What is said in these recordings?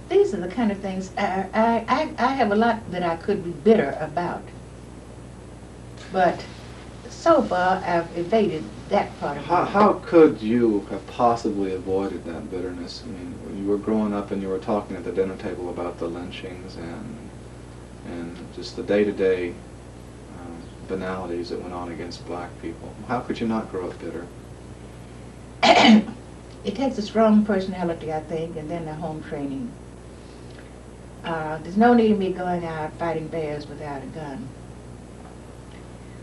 these are the kind of things I have a lot that I could be bitter about. But so far I've evaded that part of it. How could you have possibly avoided that bitterness? I mean, you were growing up and you were talking at the dinner table about the lynchings and just the day-to-day banalities that went on against black people. How could you not grow up bitter? It takes a strong personality, I think, and then the home training. There's no need of me going out fighting bears without a gun.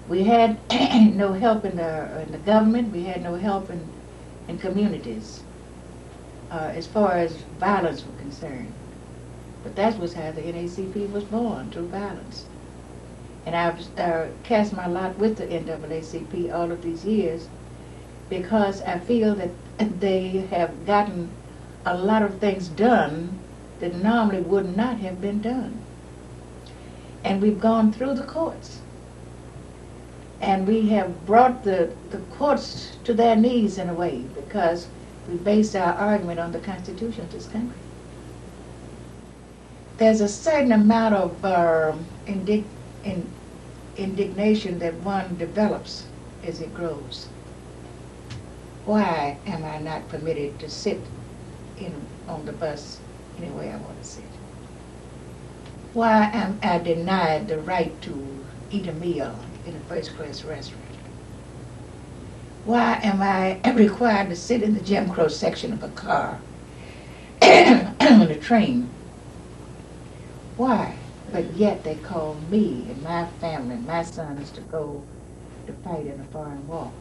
We had no help in the government. We had no help in communities as far as violence was concerned. But that was how the NAACP was born, through violence. And I've cast my lot with the NAACP all of these years because I feel that they have gotten a lot of things done that normally would not have been done. And we've gone through the courts. And we have brought the courts to their knees in a way because we based our argument on the Constitution of this country. There's a certain amount of indignation that one develops as it grows. Why am I not permitted to sit on the bus any way I want to sit? Why am I denied the right to eat a meal in a first-class restaurant? Why am I required to sit in the Jim Crow section of a car on a train? Why? But yet they call me and my family, my sons, to go to fight in a foreign war.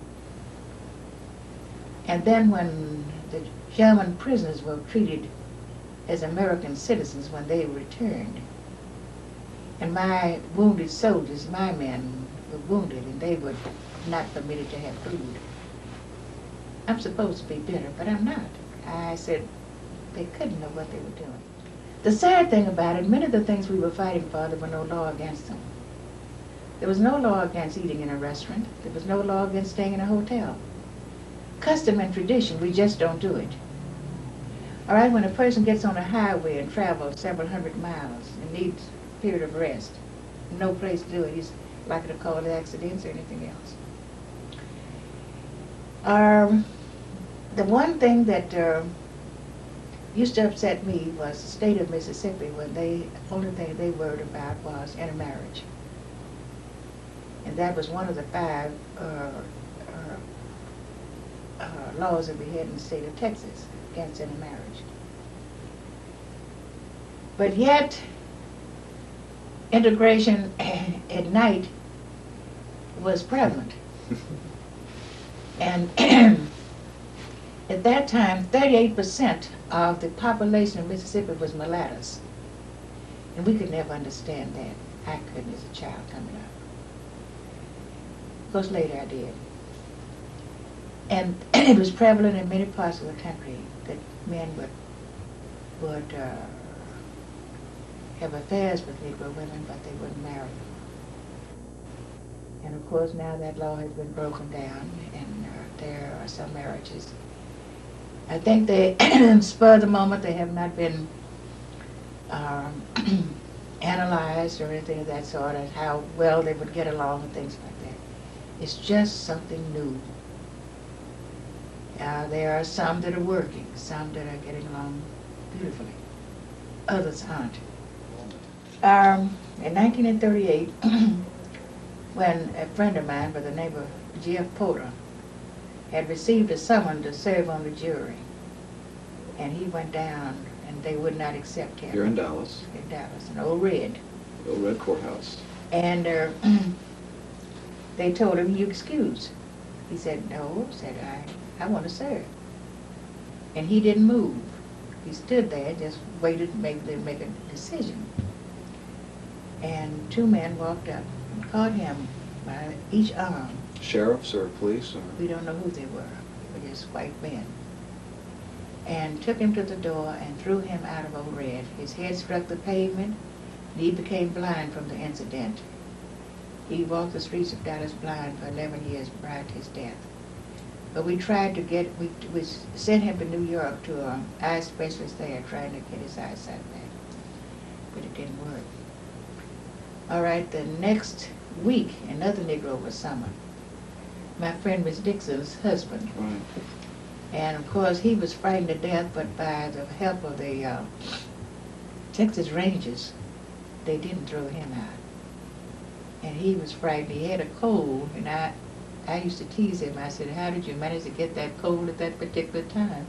And then when the German prisoners were treated as American citizens when they returned, and my wounded soldiers, my men, were wounded and they were not permitted to have food. I'm supposed to be bitter, but I'm not. I said they couldn't know what they were doing. The sad thing about it, many of the things we were fighting for, there were no law against them. There was no law against eating in a restaurant. There was no law against staying in a hotel. Custom and tradition, we just don't do it. All right, when a person gets on a highway and travels several hundred miles and needs a period of rest, no place to do it, he's likely to cause accidents or anything else. The one thing that used to upset me was the state of Mississippi when the only thing they worried about was intermarriage. And that was one of the 5 laws that we had in the state of Texas against intermarriage. But yet, integration at night was prevalent. And at that time, 38% of the population of Mississippi was mulattoes. And we could never understand that. I couldn't as a child coming up. Of course, later I did. And it was prevalent in many parts of the country that men would have affairs with Negro women, but they wouldn't marry them. And of course, now that law has been broken down, and there are some marriages. I think they, spur of the moment, they have not been analyzed or anything of that sort, as how well they would get along and things like that. It's just something new. There are some that are working, some that are getting along beautifully. Others aren't. In 1938, when a friend of mine by the name of Jeff Porter had received a summons to serve on the jury, and he went down, and they would not accept him. Here in Dallas. In Dallas, in Old Red. The Old Red Courthouse. And they told him, "You excuse." He said, "No," said I want to serve. And he didn't move. He stood there, just waited, maybe they'd make a decision. And 2 men walked up and caught him by each arm. Sheriffs or police? Or? We don't know who they were. They were just white men. And took him to the door and threw him out of Old Red. His head struck the pavement, and he became blind from the incident. He walked the streets of Dallas blind for 11 years prior to his death. But we tried to get, we sent him to New York to an eye specialist there, trying to get his eyesight back. But it didn't work. All right, the next week, another Negro was summoned. My friend Miss Dixon's husband. Right. And of course, he was frightened to death, but by the help of the Texas Rangers, they didn't throw him out. And he was frightened. He had a cold, and I used to tease him. I said, how did you manage to get that cold at that particular time?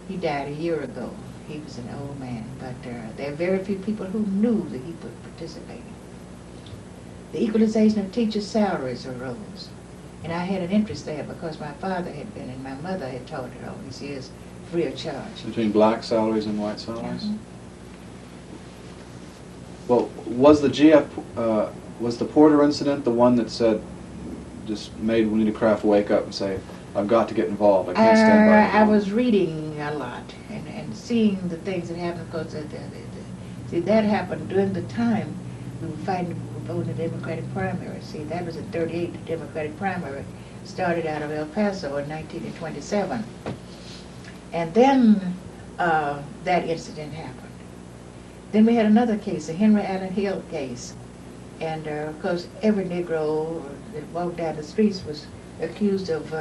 He died a year ago. He was an old man, but there are very few people who knew that he was participating. The equalization of teachers' salaries arose. And I had an interest there because my father had been and my mother had taught it all these years free of charge. Between black salaries and white salaries? Mhm. Well, was the GF, was the Porter incident the one that said, just made Juanita Craft wake up and say, I've got to get involved, I can't stand by it I anymore"? was reading a lot and seeing the things that happened because see, that happened during the time we were fighting to vote in the Democratic primary. See, that was in '38, the Democratic primary started out of El Paso in 1927. And then that incident happened. Then we had another case, the Henry Allen Hill case. And of course, every Negro that walked down the streets was accused of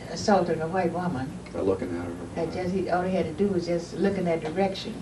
assaulting a white woman. By looking at her. All he had to do was just look in that direction.